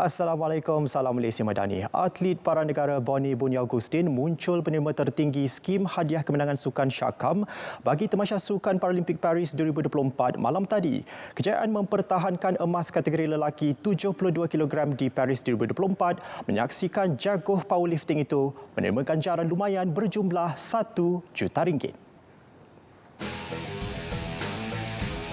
Assalamualaikum, salam Malaysia Madani. Atlet para negara Boni Buni Augustin muncul penerima tertinggi skim hadiah kemenangan sukan Syakam bagi Tamasya Sukan Paralimpik Paris 2024 malam tadi. Kejayaan mempertahankan emas kategori lelaki 72 kg di Paris 2024 menyaksikan jaguh powerlifting itu menerima ganjaran lumayan berjumlah RM1 juta.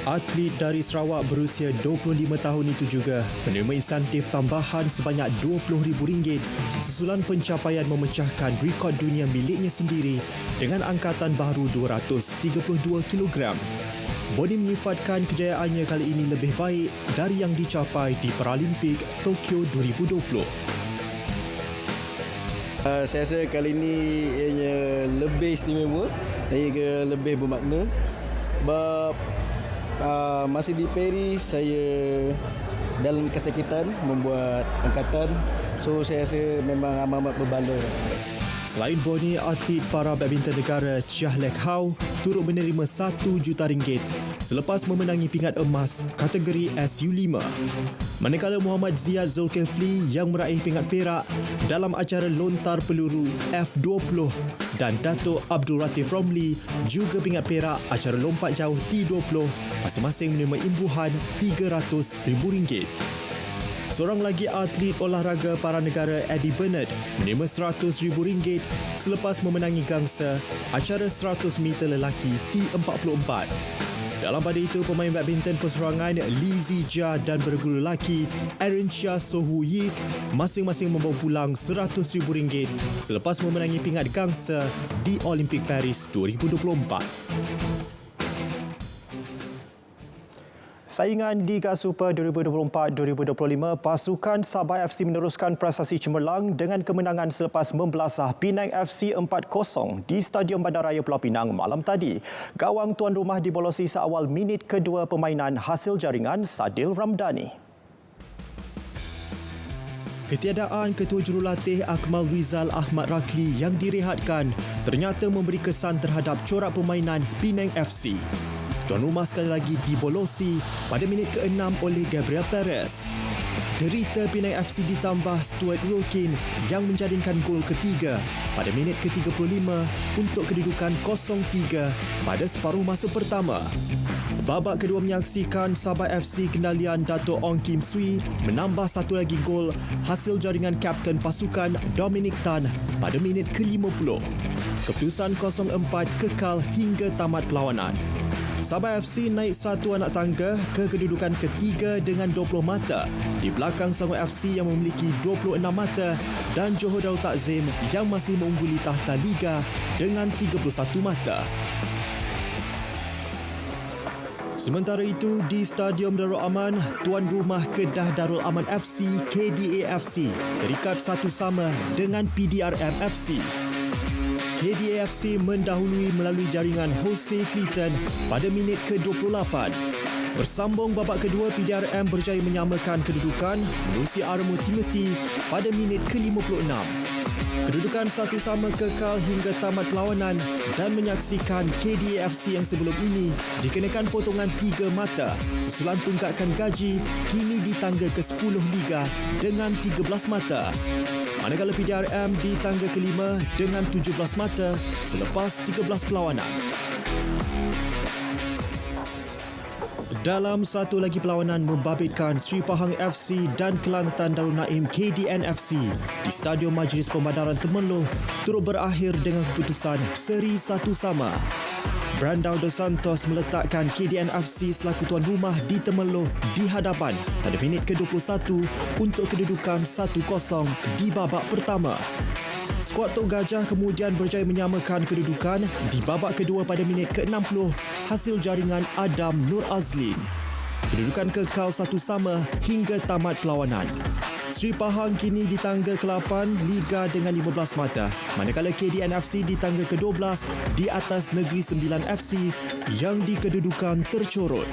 Atlet dari Sarawak berusia 25 tahun itu juga menerima insentif tambahan sebanyak RM20,000 susulan pencapaian memecahkan rekod dunia miliknya sendiri dengan angkatan baru 232 kg. Boni menyifatkan kejayaannya kali ini lebih baik dari yang dicapai di Paralimpik Tokyo 2020. Saya rasa kali ini ianya lebih istimewa dan lebih bermakna. Sebab masih di Paris, saya dalam kesakitan membuat angkatan. So saya rasa memang amat berbaloi. Selain Boni, atlet para badminton negara Chia Lek Hau turut menerima RM1 juta selepas memenangi pingat emas kategori SU5. Manakala Muhammad Ziyad Zulkifli yang meraih pingat perak dalam acara lontar peluru F20 dan Dato' Abdul Latif Romli juga pingat perak acara lompat jauh T20 masing-masing menerima imbuhan RM300,000. Seorang lagi atlet olahraga para negara Eddie Bernard menerima RM100,000 selepas memenangi gangsa acara 100 meter lelaki T44. Dalam pada itu, pemain badminton perseorangan Lee Zijia dan berguru lelaki Aaron Chia Sohu Yik masing-masing membawa pulang RM100,000 selepas memenangi pingat gangsa di Olimpik Paris 2024. Saingan Liga Super 2024-2025, pasukan Sabah FC meneruskan prestasi cemerlang dengan kemenangan selepas membelasah Penang FC 4-0 di Stadium Bandaraya Pulau Pinang malam tadi. Gawang tuan rumah dibolosi seawal minit kedua permainan hasil jaringan Sadil Ramdhani. Ketiadaan Ketua Jurulatih Akmal Rizal Ahmad Rakli yang direhatkan ternyata memberi kesan terhadap corak permainan Penang FC. Tuan rumah sekali lagi dibolosi pada minit ke-6 oleh Gabriel Perez. Derita Penang FC ditambah Stuart Wilkin yang menjaringkan gol ketiga pada minit ke-35 untuk kedudukan 0-3 pada separuh masa pertama. Babak kedua menyaksikan Sabah FC kendalian Dato' Ong Kim Swee menambah satu lagi gol hasil jaringan kapten pasukan Dominic Tan pada minit ke-50. Keputusan 0-4 kekal hingga tamat perlawanan. Sabah FC naik satu anak tangga ke kedudukan ketiga dengan 20 mata di belakang Selangor FC yang memiliki 26 mata dan Johor Darul Takzim yang masih mengungguli tahta Liga dengan 31 mata. Sementara itu, di Stadium Darul Aman, tuan rumah Kedah Darul Aman FC KDA FC terikat satu sama dengan PDRM FC. KDA FC mendahului melalui jaringan Jose Clayton pada minit ke-28. Bersambung babak kedua, PDRM berjaya menyamakan kedudukan menerusi Armo Timothy pada minit ke-56. Kedudukan satu sama kekal hingga tamat perlawanan dan menyaksikan KDA FC yang sebelum ini dikenakan potongan 3 mata susulan tunggakan gaji kini di tangga ke-10 Liga dengan 13 mata. Manakala PDRM di tangga kelima dengan 17 mata selepas 13 perlawanan. Dalam satu lagi perlawanan membabitkan Sri Pahang FC dan Kelantan Darul Naim KDN FC di Stadium Majlis Pembandaran Temerloh turut berakhir dengan keputusan seri 1 sama. Brandao Dos Santos meletakkan KDN FC selaku tuan rumah di Temerloh di hadapan pada minit ke-21 untuk kedudukan 1-0 di babak pertama. Skuad Tok Gajah kemudian berjaya menyamakan kedudukan di babak kedua pada minit ke-60 hasil jaringan Adam Nur Azlin. Kedudukan kekal satu sama hingga tamat perlawanan. Sri Pahang kini di tangga ke-8 Liga dengan 15 mata, manakala KDN FC di tangga ke-12 di atas Negeri Sembilan FC yang di kedudukan tercorot.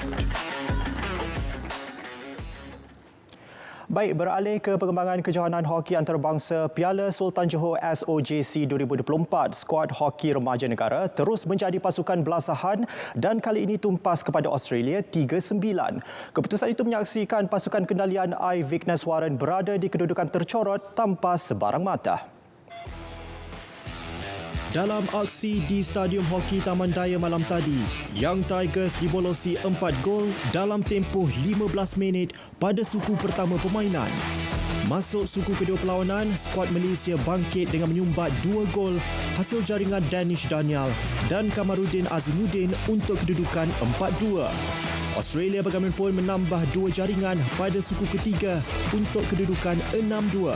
Baik, beralih ke perkembangan kejohanan hoki antarabangsa Piala Sultan Johor SOJC 2024, skuad hoki remaja negara terus menjadi pasukan belasahan dan kali ini tumpas kepada Australia 3-9. Keputusan itu menyaksikan pasukan kendalian I Vigneswaran berada di kedudukan tercorot tanpa sebarang mata. Dalam aksi di Stadium Hoki Taman Daya malam tadi, Young Tigers dibolosi 4 gol dalam tempoh 15 minit pada suku pertama permainan. Masuk suku kedua perlawanan, skuad Malaysia bangkit dengan menyumbat 2 gol hasil jaringan Danish Daniel dan Kamaruddin Azimuddin untuk kedudukan 4-2. Australia bagaimanapun menambah 2 jaringan pada suku ketiga untuk kedudukan 6-2.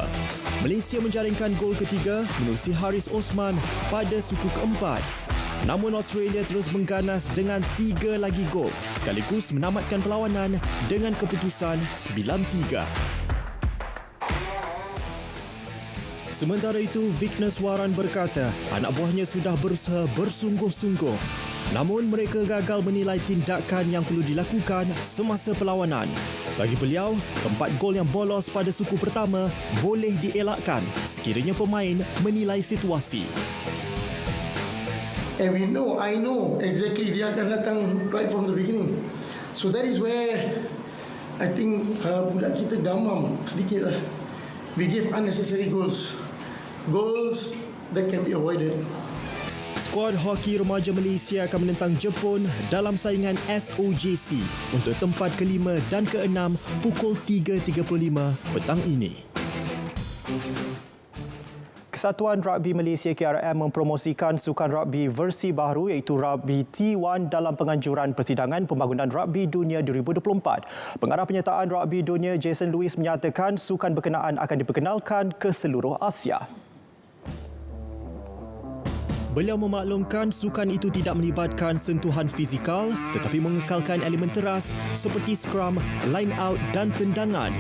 Malaysia menjaringkan gol ketiga menerusi Haris Osman pada suku keempat. Namun Australia terus mengganas dengan 3 lagi gol sekaligus menamatkan perlawanan dengan keputusan 9-3. Sementara itu, Vigneswaran berkata anak buahnya sudah berusaha bersungguh-sungguh. Namun mereka gagal menilai tindakan yang perlu dilakukan semasa perlawanan. Bagi beliau, 4 gol yang bolos pada suku pertama boleh dielakkan sekiranya pemain menilai situasi. And I know exactly dia akan datang right from the beginning. So that is where I think budak kita gamam sedikit lah. We give unnecessary goals. Goals that can be avoided. Skuad hoki remaja Malaysia akan menentang Jepun dalam saingan SOJC untuk tempat ke-5 dan ke-6 pukul 3.35 petang ini. Kesatuan Rugby Malaysia KRM mempromosikan sukan rugby versi baru iaitu Rugby T1 dalam penganjuran persidangan pembangunan Rugby Dunia 2024. Pengarah penyertaan Rugby Dunia Jason Lewis menyatakan sukan berkenaan akan diperkenalkan ke seluruh Asia. Beliau memaklumkan sukan itu tidak melibatkan sentuhan fizikal tetapi mengekalkan elemen teras seperti scrum, line out dan tendangan.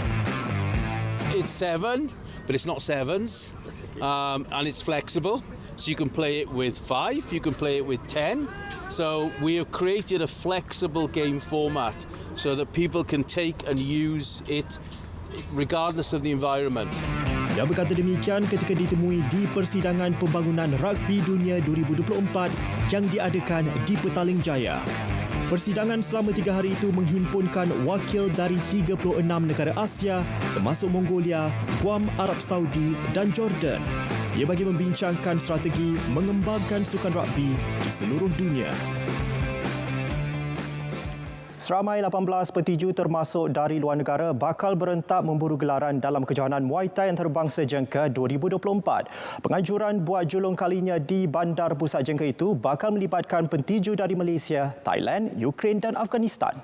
It's 7, but it's not sevens, and it's flexible. So you can play it with 5, you can play it with 10. So we have created a flexible game format so that people can take and use it regardless of the environment. Dia berkata demikian ketika ditemui di persidangan pembangunan Rugby Dunia 2024 yang diadakan di Petaling Jaya. Persidangan selama 3 hari itu menghimpunkan wakil dari 36 negara Asia termasuk Mongolia, Guam, Arab Saudi dan Jordan. Ia bagi membincangkan strategi mengembangkan sukan rugby di seluruh dunia. Seramai 18 petinju termasuk dari luar negara bakal berentak memburu gelaran dalam kejohanan Muay Thai antarabangsa jangka 2024. Penganjuran buat julung kalinya di Bandar Pusat Jangka itu bakal melibatkan petinju dari Malaysia, Thailand, Ukraine dan Afghanistan.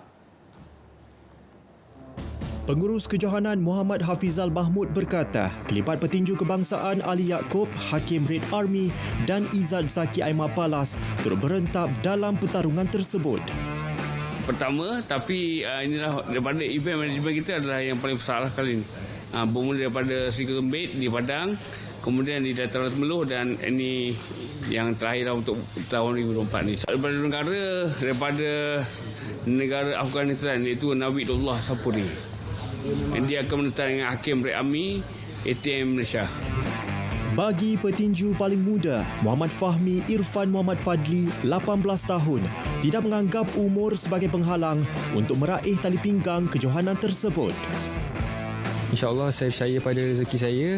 Pengurus kejohanan Muhammad Hafizal Mahmud berkata, kelibat petinju kebangsaan Ali Yaakob, Hakim Red Army dan Izzat Zaki Aimar Palas turut berentak dalam pertarungan tersebut. Pertama, tapi inilah daripada event management kita adalah yang paling besar kali ini. Bermula daripada Seri Kembit di Padang, kemudian di Dataran Semeluh dan ini yang terakhir untuk tahun 2024 ni. Daripada negara Afghanistan iaitu Nawidullah Sapuri. Dia akan menentang dengan Hakim Red Army ATM Malaysia. Bagi petinju paling muda, Muhammad Fahmi Irfan Muhammad Fadli, 18 tahun, tidak menganggap umur sebagai penghalang untuk meraih tali pinggang kejohanan tersebut. InsyaAllah saya percaya pada rezeki saya,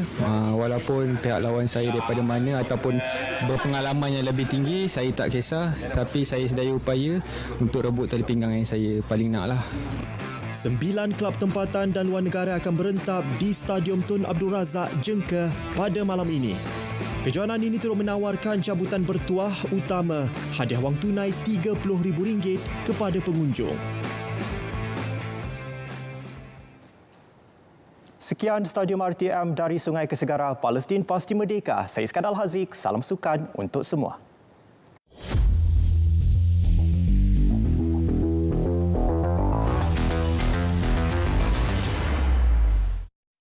walaupun pihak lawan saya daripada mana ataupun berpengalaman yang lebih tinggi, saya tak kisah, tapi saya sedaya upaya untuk rebut tali pinggang yang saya paling nak lah. 9 kelab tempatan dan luar negara akan berentab di Stadium Tun Abdul Razak Jengka pada malam ini. Kejohanan ini turut menawarkan cabutan bertuah utama, hadiah wang tunai RM30,000 kepada pengunjung. Sekian Stadium RTM dari Sungai Kesegara, Palestin Pasti Merdeka. Saya Iskandar Haziq, salam sukan untuk semua.